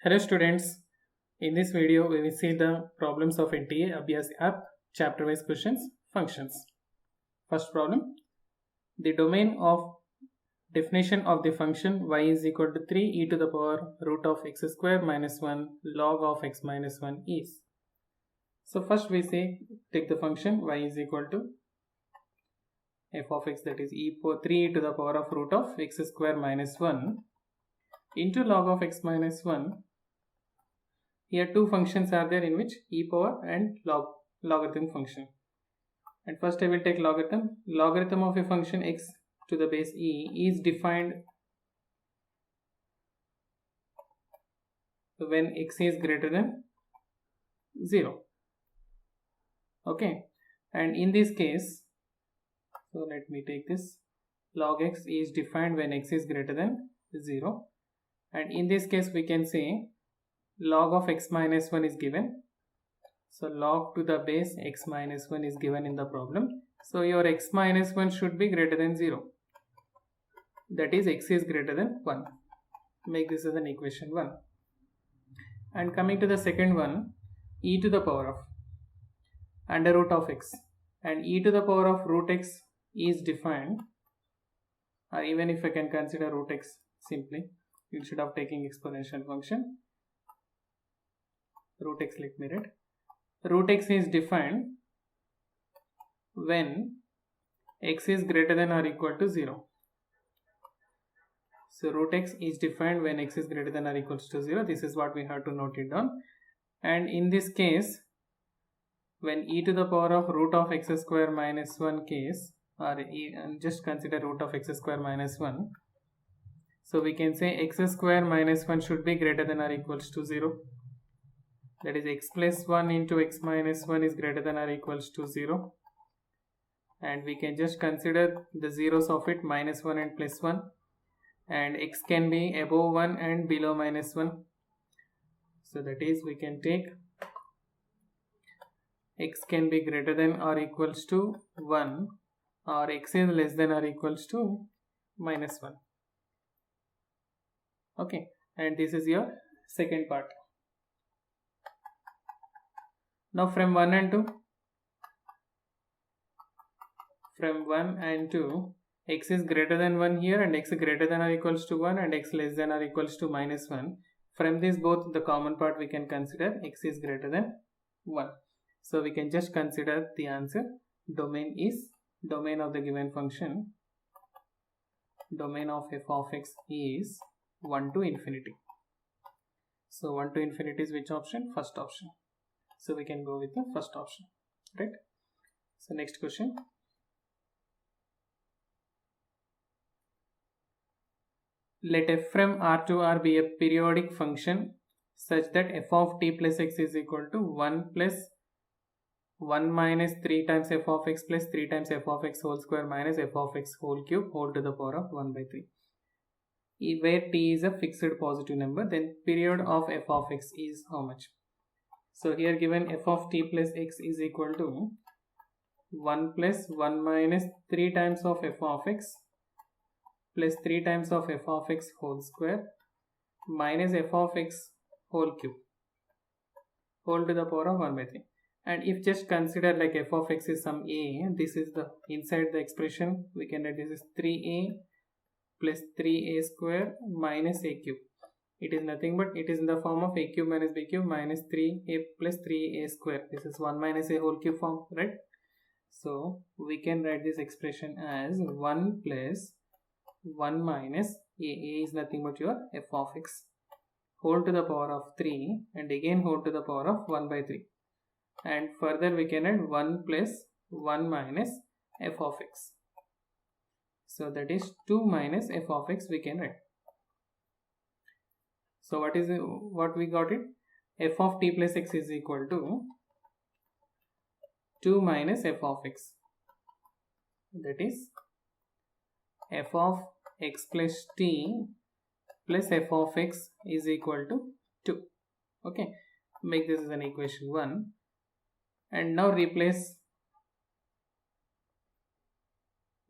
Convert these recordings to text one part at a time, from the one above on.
Hello students, in this video we will see the problems of NTA Abhyas app, chapter wise questions, functions. First problem, the domain of definition of the function y is equal to 3 e to the power root of x square minus 1 log of x minus 1 is. So first we say take the function y is equal to f of x, that is 3 e to the power of root of x square minus 1 into log of x minus 1. Here two functions are there in which e power and logarithm function. And first I will take logarithm. Logarithm of a function x to the base e is defined when x is greater than 0. Okay, and in this case, so let me take this, log x is defined when x is greater than 0, and in this case we can say log of x minus 1 is given. So log to the base x minus 1 is given in the problem. So your x minus 1 should be greater than 0. That is x is greater than 1. Make this as an equation 1. And coming to the second one, e to the power of under root of x. And e to the power of root x is defined, or even if I can consider root x simply, instead of taking exponential function, root x, let me write. Root x is defined when x is greater than or equal to 0. So root x is defined when x is greater than or equals to 0. This is what we have to note it down. And in this case, when e to the power of root of x square minus 1 case, or just consider root of x square minus 1. So we can say x square minus 1 should be greater than or equals to 0. That is x plus 1 into x minus 1 is greater than or equals to 0. And we can just consider the zeros of it, minus 1 and plus 1. And x can be above 1 and below minus 1. So that is, we can take x can be greater than or equals to 1, or x is less than or equals to minus 1. Okay, and this is your second part. Now from 1 and 2, x is greater than 1 here, and x greater than or equals to 1, and x less than or equals to minus 1. From this both, the common part we can consider x is greater than 1. So we can just consider the answer. Domain of the given function, domain of f of x is 1 to infinity. So 1 to infinity is which option? First option. So we can go with the first option, right? So next question. Let f from R to R be a periodic function such that f of t plus x is equal to 1 plus 1 minus 3 times f of x plus 3 times f of x whole square minus f of x whole cube whole to the power of 1 by 3. Where t is a fixed positive number, then period of f of x is how much? So here given f of t plus x is equal to 1 plus 1 minus 3 times of f of x plus 3 times of f of x whole square minus f of x whole cube whole to the power of 1 by 3. And if just consider like f of x is some a, this is the inside the expression, we can write this is 3a plus 3a square minus a cube. It is nothing but it is in the form of a cube minus b cube minus 3a plus 3a square. This is 1 minus a whole cube form, right? So we can write this expression as 1 plus 1 minus a is nothing but your f of x whole to the power of 3 and again whole to the power of 1 by 3. And further we can add 1 plus 1 minus f of x. So that is 2 minus f of x we can write. So what we got it? F of t plus x is equal to 2 minus f of x. That is f of x plus t plus f of x is equal to 2. Okay, make this as an equation 1. And now we replace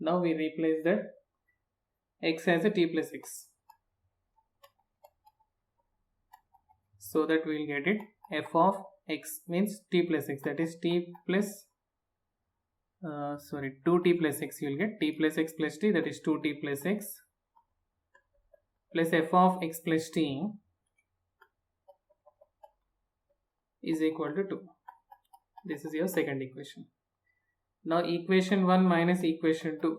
that x as a t plus x. so that we will get it f of x means t plus x, that is t plus 2t plus x. You will get t plus x plus t, that is 2t plus x, plus f of x plus t is equal to 2. This is your second equation. Now equation 1 minus equation 2.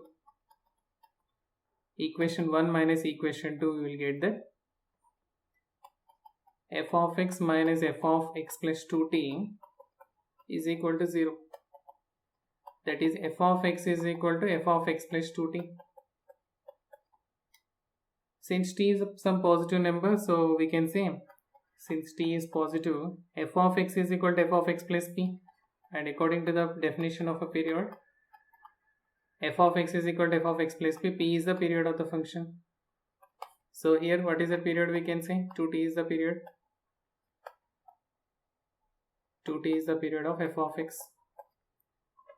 Equation 1 minus equation 2, we will get that f of x minus f of x plus 2t is equal to 0. That is f of x is equal to f of x plus 2t. Since t is some positive number, so we can say, since t is positive, f of x is equal to f of x plus p, and according to the definition of a period, f of x is equal to f of x plus p. P is the period of the function. So here what is the period? We can say 2t is the period. 2t is the period of f of x.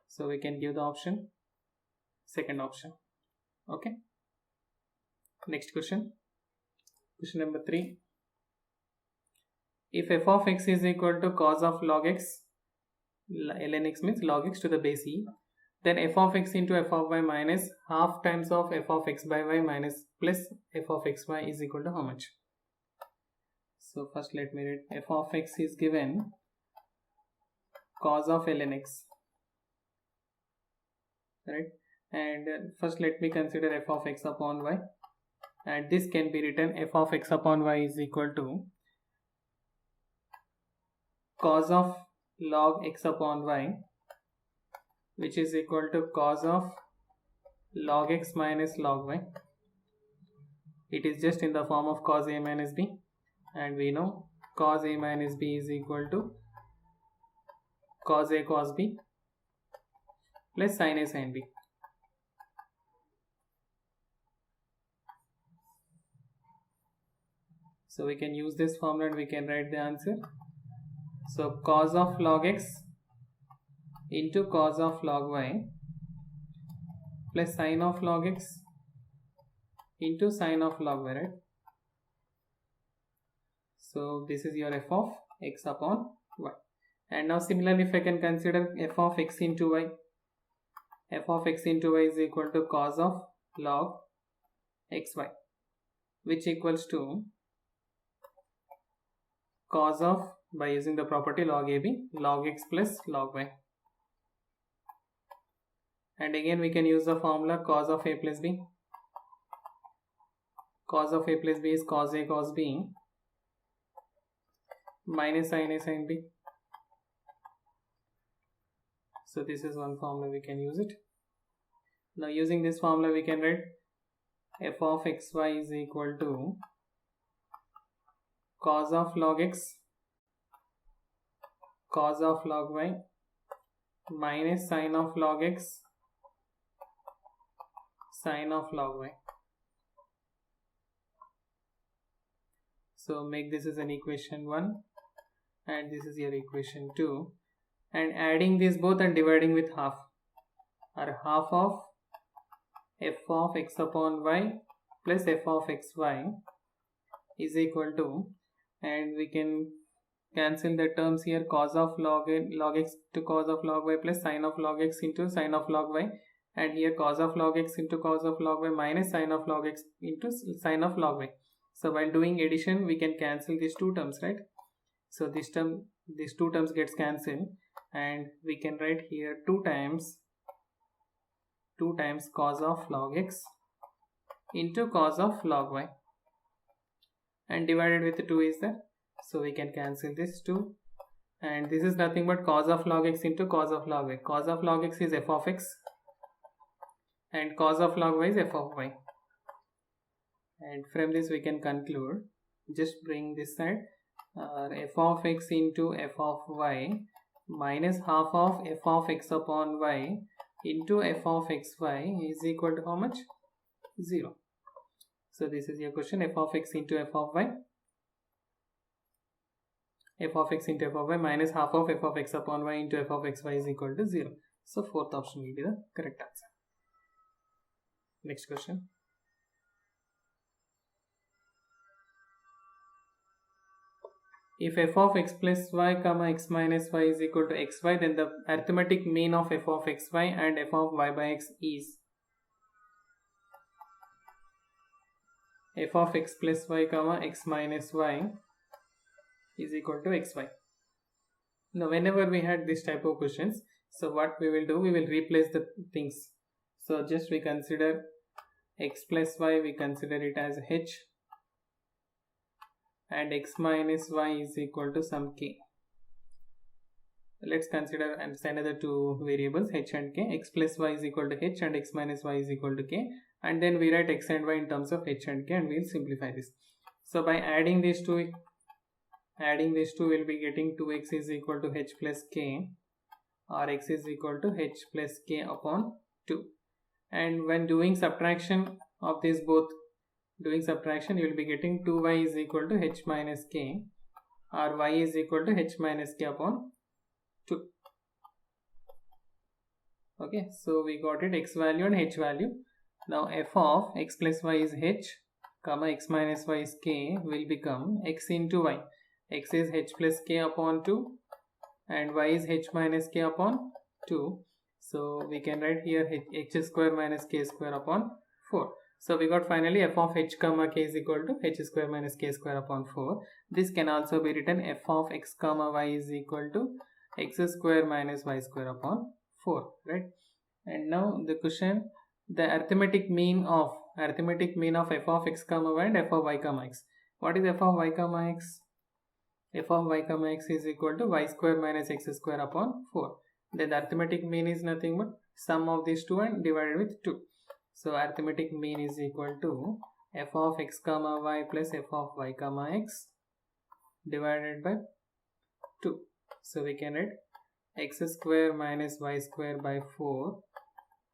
So we can give the option, second option. Okay. Next question. Question number 3. If f of x is equal to cos of log x, ln x means log x to the base e, then f of x into f of y minus half times of f of x by y minus plus f of xy is equal to how much? So first let me read. F of x is given cos of ln x, right? And first let me consider f of x upon y, and this can be written f of x upon y is equal to cos of log x upon y, which is equal to cos of log x minus log y. It is just in the form of cos a minus b, and we know cos a minus b is equal to cos a cos b plus sin a sin b. So we can use this formula and we can write the answer. So cos of log x into cos of log y plus sin of log x into sin of log y, right? So this is your f of x upon y. And now similarly, if I can consider f of x into y, f of x into y is equal to cos of log xy, which equals to cos of, by using the property log ab, log x plus log y. And again we can use the formula cos of a plus b. Cos of a plus b is cos a cos b minus sin a sin b. So this is one formula, we can use it. Now using this formula we can write f of xy is equal to cos of log x cos of log y minus sin of log x sin of log y. So make this as an equation 1 and this is your equation 2, and adding these both and dividing with half, or half of f of x upon y plus f of xy is equal to, and we can cancel the terms here, cos of log x to cos of log y plus sin of log x into sin of log y, and here cos of log x into cos of log y minus sin of log x into sin of log y. So while doing addition we can cancel these two terms, right? So this term, these two terms gets cancelled, and we can write here 2 times cos of log x into cos of log y, and divided with 2 is there, so we can cancel this 2, and this is nothing but cos of log x into cos of log y. Cos of log x is f of x and cos of log y is f of y, and from this we can conclude, just bring this side, f of x into f of y minus half of f of x upon y into f of xy is equal to how much? 0. So this is your question, f of x into f of y, f of x into f of y minus half of f of x upon y into f of xy is equal to 0. So fourth option will be the correct answer. Next question. if f of x plus y comma x minus y is equal to xy, then the arithmetic mean of f of xy and f of y by x is f of x plus y comma x minus y is equal to xy. Now whenever we had this type of questions, so what we will do, we will replace the things. So just we consider x plus y, we consider it as h, and x minus y is equal to some k. Let's consider another two variables h and k. X plus y is equal to h and x minus y is equal to k, and then we write x and y in terms of h and k, and we'll simplify this. So by adding these two we'll be getting 2x is equal to h plus k, or x is equal to h plus k upon 2. And when doing subtraction of these both, you will be getting 2y is equal to h minus k, or y is equal to h minus k upon 2. Okay, so we got it, x value and h value. Now f of x plus y is h, comma x minus y is k will become x into y. X is h plus k upon 2 and y is h minus k upon 2. So we can write here h square minus k square upon 4. So we got finally f of h comma k is equal to h square minus k square upon 4. This can also be written f of x comma y is equal to x square minus y square upon 4, right? And now the question, the arithmetic mean of f of x comma y and f of y comma x. What is f of y comma x? F of y comma x is equal to y square minus x square upon 4. Then the arithmetic mean is nothing but sum of these two and divided with 2. So arithmetic mean is equal to f of x comma y plus f of y comma x divided by 2. So we can write x square minus y square by 4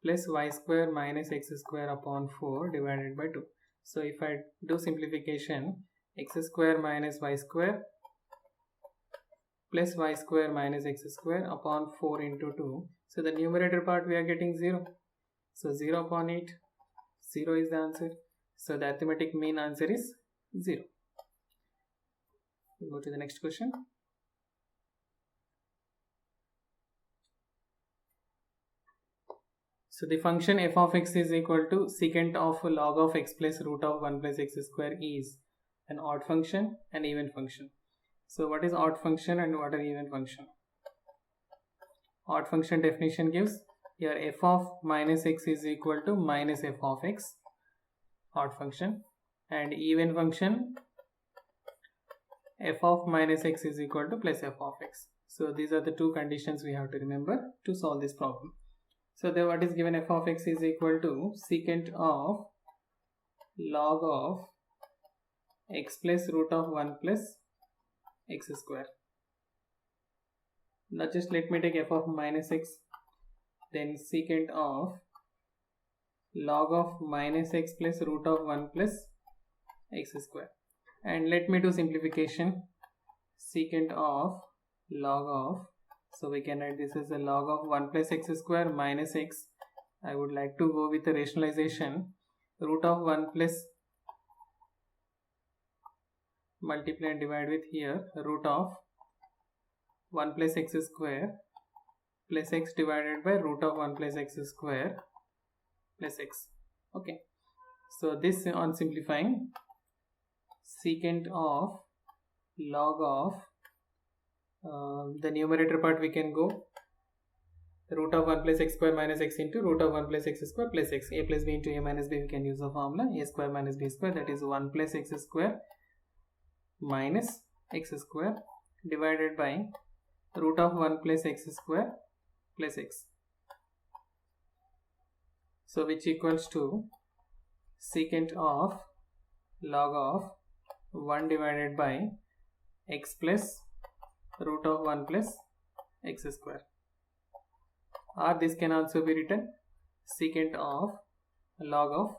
plus y square minus x square upon 4 divided by 2. So if I do simplification, x square minus y square plus y square minus x square upon 4 into 2. So the numerator part we are getting 0. So 0 upon 8, 0 is the answer. So the arithmetic mean answer is 0. We go to the next question. So the function f of x is equal to secant of log of x plus root of 1 plus x square is an odd function and even function. So what is odd function and what are even function? Odd function definition gives here f of minus x is equal to minus f of x, odd function, and even function f of minus x is equal to plus f of x. So these are the two conditions we have to remember to solve this problem. So then what is given, f of x is equal to secant of log of x plus root of 1 plus x square. Now just let me take f of minus x, then secant of log of minus x plus root of 1 plus x square. And let me do simplification, secant of log of, so we can write this as a log of 1 plus x square minus x. I would like to go with the rationalization, root of 1 plus multiply and divide with here root of 1 plus x square plus x divided by root of 1 plus x square plus x. Okay, so this on simplifying, secant of log of the numerator part we can go root of 1 plus x square minus x into root of 1 plus x square plus x. A plus b into a minus b, we can use the formula a square minus b square, that is 1 plus x square minus x square divided by root of 1 plus x square plus x. So which equals to secant of log of 1 divided by x plus root of 1 plus x square, or this can also be written secant of log of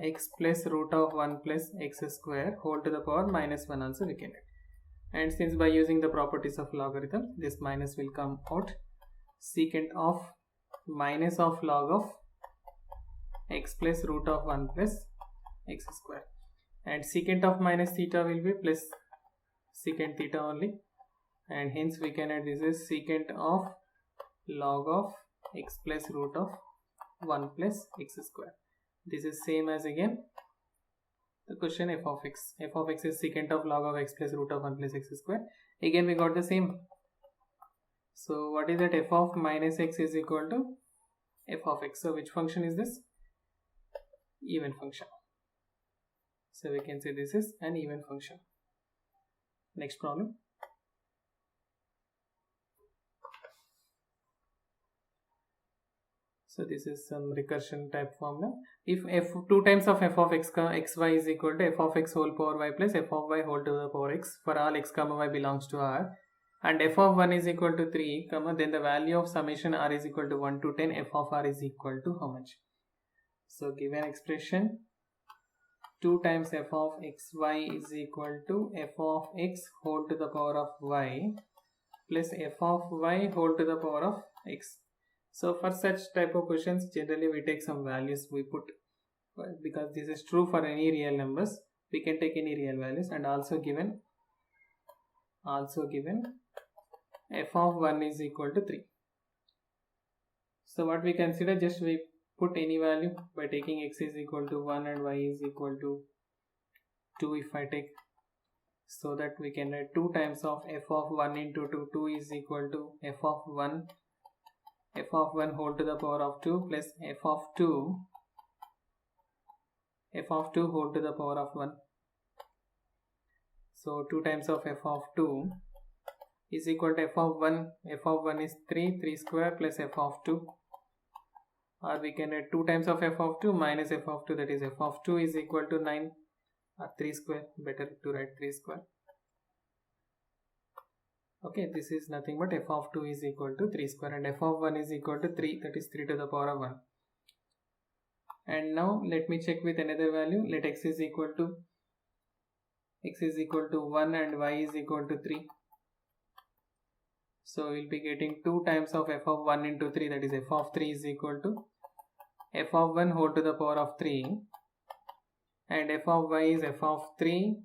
x plus root of 1 plus x square whole to the power minus 1 also we can write. And since by using the properties of logarithm, this minus will come out, secant of minus of log of x plus root of 1 plus x square, and secant of minus theta will be plus secant theta only, and hence we can add this is secant of log of x plus root of 1 plus x square. This is same as again the question f of x. F of x is secant of log of x plus root of 1 plus x square. Again we got the same. So what is that? F of minus x is equal to f of x. So which function is this? Even function. So we can say this is an even function. Next problem. So this is some recursion type formula. If f 2 times of f of x xy is equal to f of x whole power y plus f of y whole to the power x for all x comma y belongs to R, and f of 1 is equal to 3 comma then the value of summation r is equal to 1 to 10, f of r is equal to how much? So given expression 2 times f of xy is equal to f of x whole to the power of y plus f of y whole to the power of x. So for such type of questions, generally we take some values we put, because this is true for any real numbers. We can take any real values, and also given f of 1 is equal to 3. So what we consider, just we put any value by taking x is equal to 1 and y is equal to 2 if I take, so that we can write 2 times of f of 1 into 2 is equal to f of 1 whole to the power of 2 plus f of 2 whole to the power of 1. So 2 times of f of 2 is equal to f of 1. F of 1 is 3 square plus f of 2, or we can add 2 times of f of 2 minus f of 2, that is f of 2 is equal to 9, or 3 square, better to write 3 square. Okay, this is nothing but f of 2 is equal to 3 square, and f of 1 is equal to 3, that is 3 to the power of 1. And now let me check with another value. Let x is equal to 1 and y is equal to 3. So we will be getting 2 times of f of 1 into 3, that is f of 3 is equal to f of 1 whole to the power of 3, and f of y is f of 3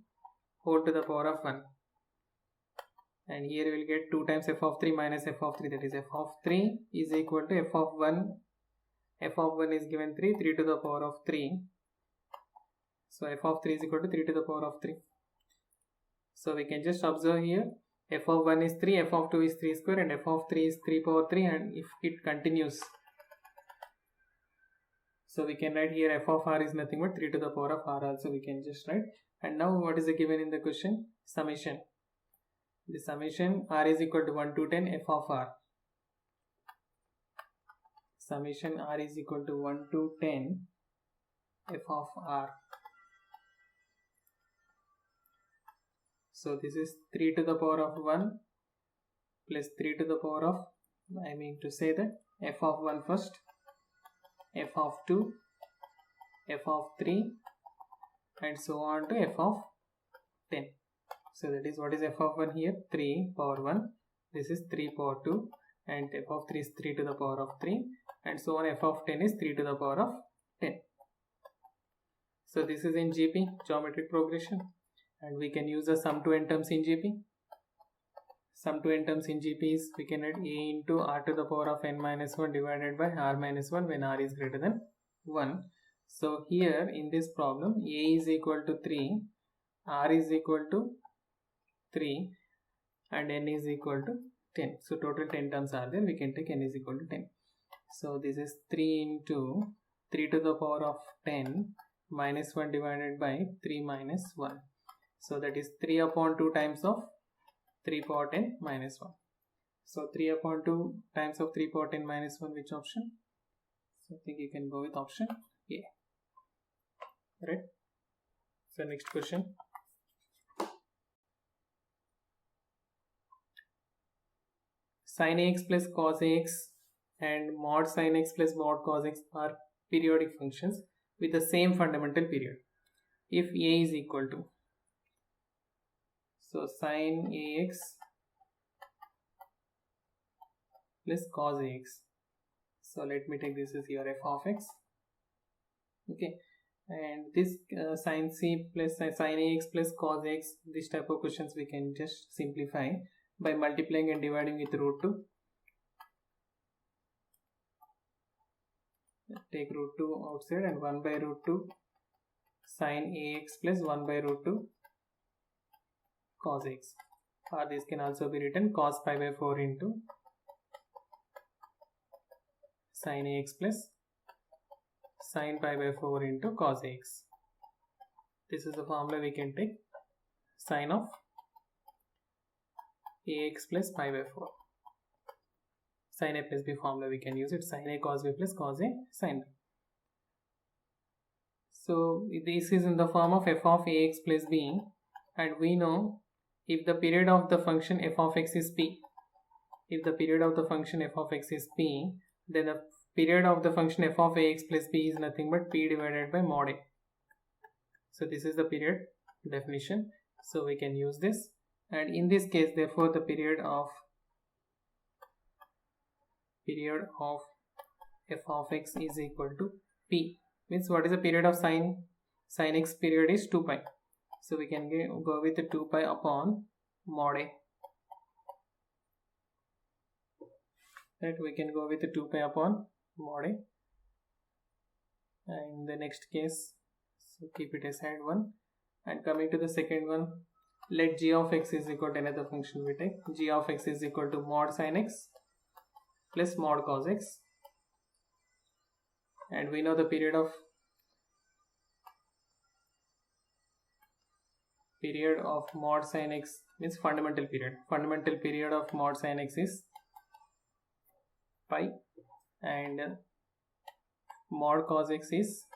whole to the power of 1. And here we will get 2 times f of 3 minus f of 3, that is f of 3 is equal to f of 1. F of 1 is given 3 to the power of 3. So f of 3 is equal to 3 to the power of 3. So we can just observe here, f of 1 is 3, f of 2 is 3 square, and f of 3 is 3 power 3, and if it continues, so we can write here f of r is nothing but 3 to the power of r also we can just write. And now what is given in the question? Summation. The summation r is equal to 1 to 10 f of r. Summation r is equal to 1 to 10 f of r. So this is 3 to the power of 1 plus 3 to the power of, I mean to say that f of 1 first, f of 2, f of 3, and so on to f of 10. So that is what is f of 1 here, 3 power 1, this is 3 power 2, and f of 3 is 3 to the power of 3, and so on. F of 10 is 3 to the power of 10. So this is in GP, geometric progression, and we can use the sum to n terms in GP. Sum to n terms in GP is, we can write a into r to the power of n minus 1 divided by r minus 1 when r is greater than 1. So here in this problem, a is equal to 3, r is equal to 3, and n is equal to 10. So total 10 terms are there, we can take n is equal to 10. So this is 3 into 3 to the power of 10 minus 1 divided by 3 minus 1. So that is 3 upon 2 times of 3 power 10 minus 1. So 3 upon 2 times of 3 power 10 minus 1, which option? So I think you can go with option A. Right? So next question. Sin ax plus cos ax and mod sin x plus mod cos x are periodic functions with the same fundamental period. If a is equal to, so sin ax plus cos ax. So let me take this as your f of x. Okay. And this sin c plus sin ax plus cos x, this type of questions we can just simplify by multiplying and dividing with root 2. Take root 2 outside and 1 by root 2 sin ax plus 1 by root 2 cos x, or this can also be written cos pi by 4 into sin ax plus sin pi by 4 into cos x. This is the formula we can take, sin of ax plus pi by 4. Sin a plus b formula we can use it, sin a cos b plus cos a sin b. So this is in the form of f of ax plus b, and we know if the period of the function f of x is p, if the period of the function f of x is p, then the period of the function f of ax plus b is nothing but p divided by mod a. So this is the period definition, so we can use this, and in this case therefore the period of f of x is equal to p. Means what is the period of sin x period is 2 pi, so we can go with the 2 pi upon mod a. Right, we can go with the 2 pi upon mod a. And the next case, so keep it aside one, and coming to the second one, let g of x is equal to another function we take, g of x is equal to mod sin x plus mod cos x, and we know the period of mod sin x means fundamental period of mod sin x is pi, and mod cos x is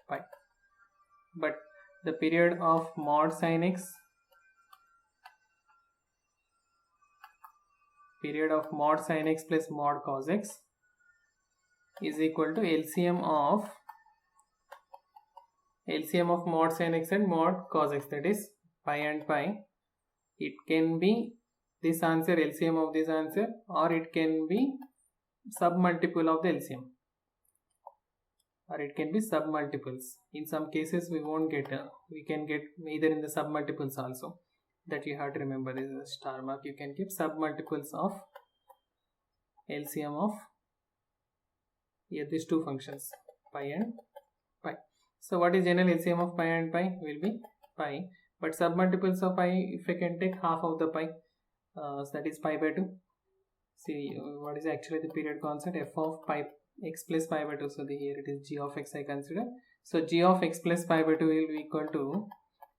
pi, but the period of mod sin x plus mod cos x is equal to LCM of mod sin x and mod cos x, that is pi and pi. It can be this answer, LCM of this answer, or it can be submultiple of the LCM, or it can be submultiples. In some cases we won't get, we can get either in the submultiples also, that you have to remember. This is a star mark. You can keep submultiples of LCM of these two functions, pi and pi. So what is general LCM of pi and pi? Will be pi, but submultiples of pi, if I can take half of the pi, so that is pi by 2. See what is actually the period constant, f of pi x plus pi by 2. So here it is g of x I consider. So g of x plus pi by 2 will be equal to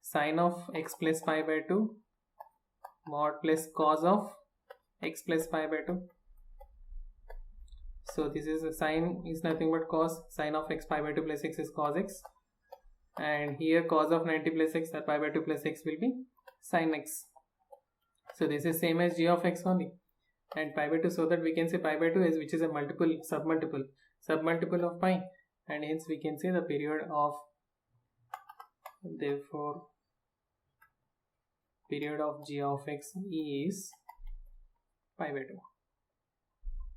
sin of x plus pi by 2 mod plus cos of x plus pi by 2. So this is a sin is nothing but cos, sin of x pi by 2 plus x is cos x, and here cos of 90 plus x, that pi by 2 plus x will be sin x. So this is same as g of x only, and pi by 2, so that we can say pi by 2 is, which is a submultiple of pi, and hence we can say the period of, therefore period of g of x is pi by 2.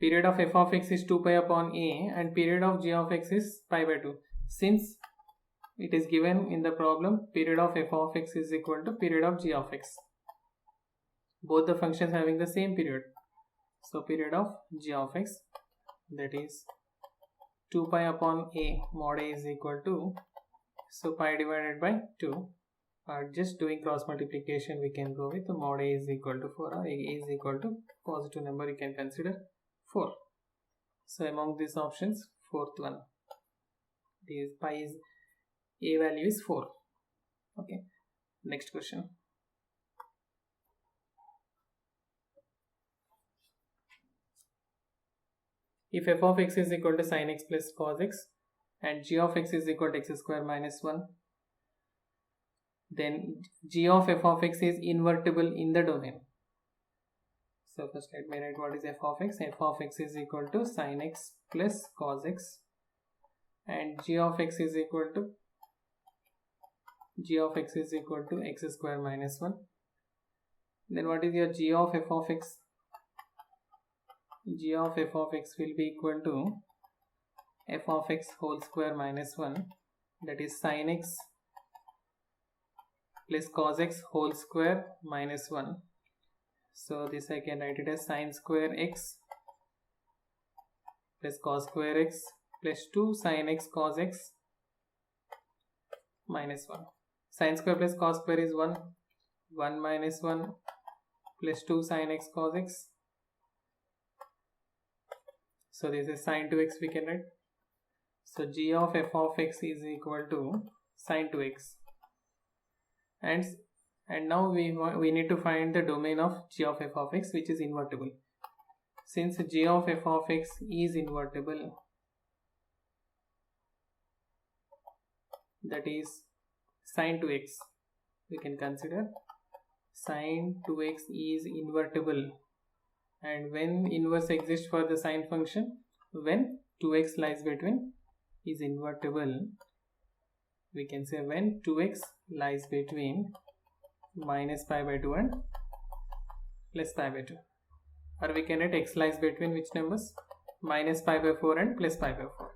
Period of f of x is 2 pi upon a, and period of g of x is pi by 2. Since it is given in the problem, period of f of x is equal to period of g of x, both the functions having the same period. So period of g of x, that is 2 pi upon a mod a is equal to, so pi divided by 2, just doing cross multiplication we can go with the mod a is equal to 4, or a is equal to positive number, you can consider 4. So among these options, fourth one, this pi is, a value is 4. Okay, next question. If f of x is equal to sin x plus cos x and g of x is equal to x square minus 1, then g of f of x is invertible in the domain. So first let me write what is f of x. F of x is equal to sin x plus cos x, and g of x is equal to x square minus 1. Then what is your g of f of x? G of f of x will be equal to f of x whole square minus 1 that is sin x plus cos x whole square minus 1. So this I can write it as sin square x plus cos square x plus 2 sin x cos x minus 1. Sin square plus cos square is 1. 1 minus 1 plus 2 sin x cos x. So this is sin 2x we can write. So g of f of x is equal to sin 2x. And now we need to find the domain of g of f of x, which is invertible. Since g of f of x is invertible, that is sin 2x, we can consider sin 2x is invertible. And when inverse exists for the sine function, when 2x lies between is invertible, we can say when 2x lies between minus pi by 2 and plus pi by 2. Or we can write x lies between which numbers? Minus pi by 4 and plus pi by 4.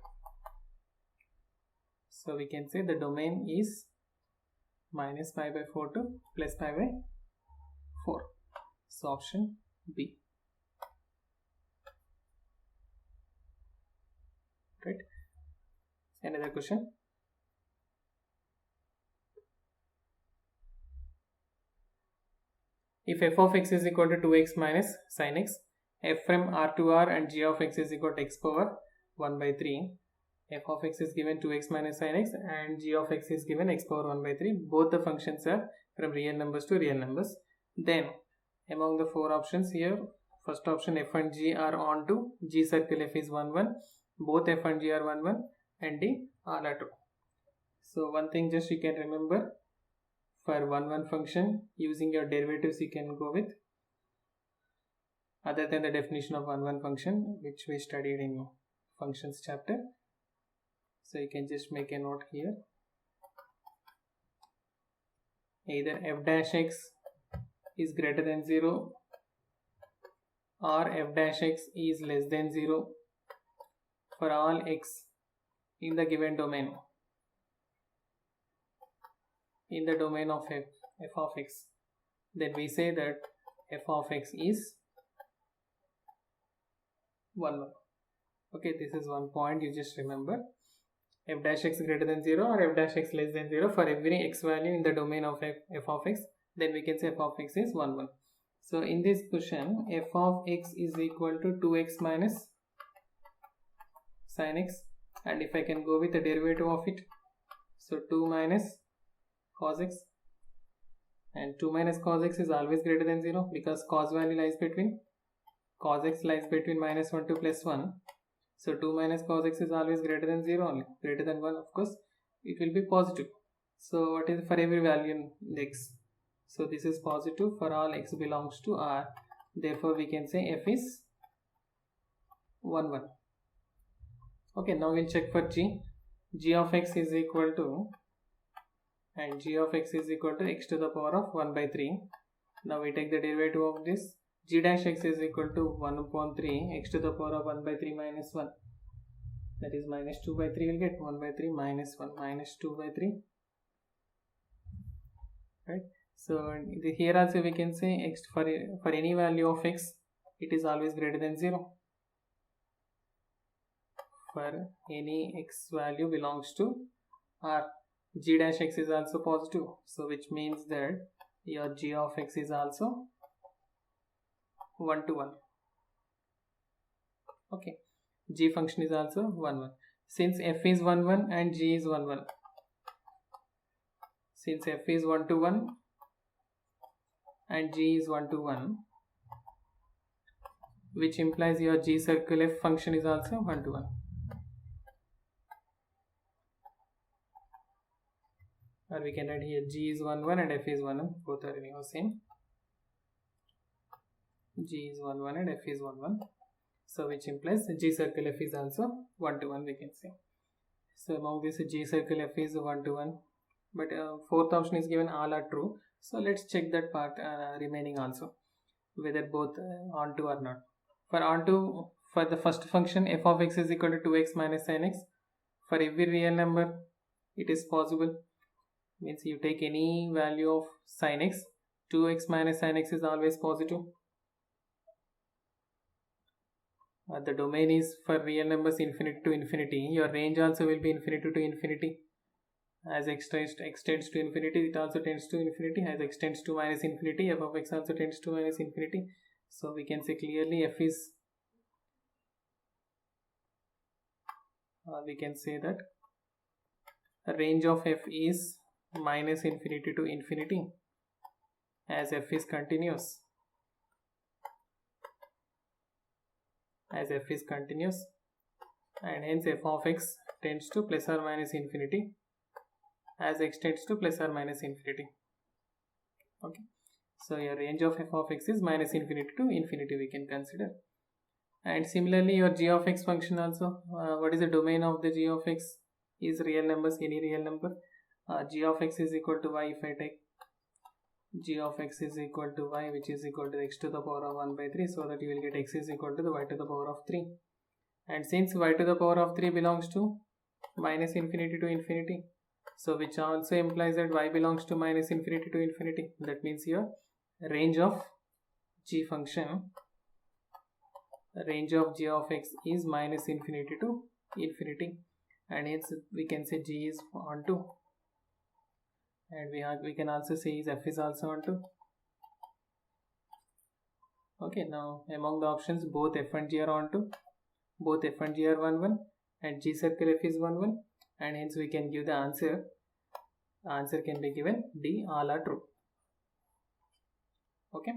So we can say the domain is minus pi by 4 to plus pi by 4. So option B. Right. Another question. If f of x is equal to 2x minus sin x, f from R to R and g of x is equal to x power 1 by 3. F of x is given 2x minus sin x and g of x is given x power 1 by 3. Both the functions are from real numbers to real numbers. Then among the four options here, first option f and g are on to g circle f is 1 1. Both f and g are 1 1 and d all are true. So one thing just you can remember, for 1 1 function, using your derivatives you can go with, other than the definition of 1 1 function which we studied in functions chapter. So you can just make a note here. Either f dash x is greater than 0 or f dash x is less than 0 for all x in the given domain, in the domain of f of x, then we say that f of x is 1 1. Okay, this is one point you just remember. F dash x greater than 0 or f dash x less than 0 for every x value in the domain of f of x, then we can say f of x is 1 1. So in this question, f of x is equal to 2x minus sin x, and if I can go with the derivative of it, so 2 minus cos x, and 2 minus cos x is always greater than 0 because cos value lies between, cos x lies between minus 1 to plus 1. So 2 minus cos x is always greater than 0 only. Greater than 1, of course, it will be positive. So what is for every value in x? So this is positive for all x belongs to R. Therefore we can say f is 1 1. Okay, now we'll check for g. G of x is equal to, and g of x is equal to x to the power of 1 by 3. Now we take the derivative of this. G dash x is equal to 1 upon 3 x to the power of 1 by 3 minus 1. That is minus 2 by 3 will get 1 by 3 minus 1 minus 2 by 3. Right. So here also we can say x for any value of x, it is always greater than 0. For any x value belongs to R. G dash x is also positive. So which means that your g of x is also 1 to 1. Okay, g function is also 1 1. Since f is 1 1 and g is 1 1, since f is 1 to 1 and g is 1 to 1, which implies your g circle f function is also 1 to 1. Or we can write here g is 1 1 and f is 1 1, both are anyhow same. G is 1 1 and f is 1 1. So which implies g circle f is also 1 to 1, we can say. So among this g circle f is 1 to 1. But fourth option is given all are true. So let's check that part remaining also, whether both onto or not. For onto, for the first function f of x is equal to 2x minus sin x. For every real number it is possible. Means you take any value of sin x, 2x minus sin x is always positive. The domain is for real numbers infinity to infinity. Your range also will be infinity to infinity. As x tends to infinity, it also tends to infinity. As x tends to minus infinity, f of x also tends to minus infinity. So we can say clearly f is, we can say that the range of f is minus infinity to infinity as f is continuous. As f is continuous, and hence f of x tends to plus or minus infinity as x tends to plus or minus infinity. Okay, so your range of f of x is minus infinity to infinity, we can consider. And similarly your g of x function also, what is the domain of the g of x? Is real numbers, any real number. G of x is equal to y. If I take g of x is equal to y, which is equal to x to the power of 1 by 3, so that you will get x is equal to the y to the power of 3. And since y to the power of 3 belongs to minus infinity to infinity, so which also implies that y belongs to minus infinity to infinity. That means your range of g function, range of g of x is minus infinity to infinity, and hence we can say g is onto, and we can also say f is also onto. Okay, now among the options, both f and g are onto, both f and g are 1 1, and g circle f is 1 1, and hence we can give the answer. Answer can be given D, all are true. Okay.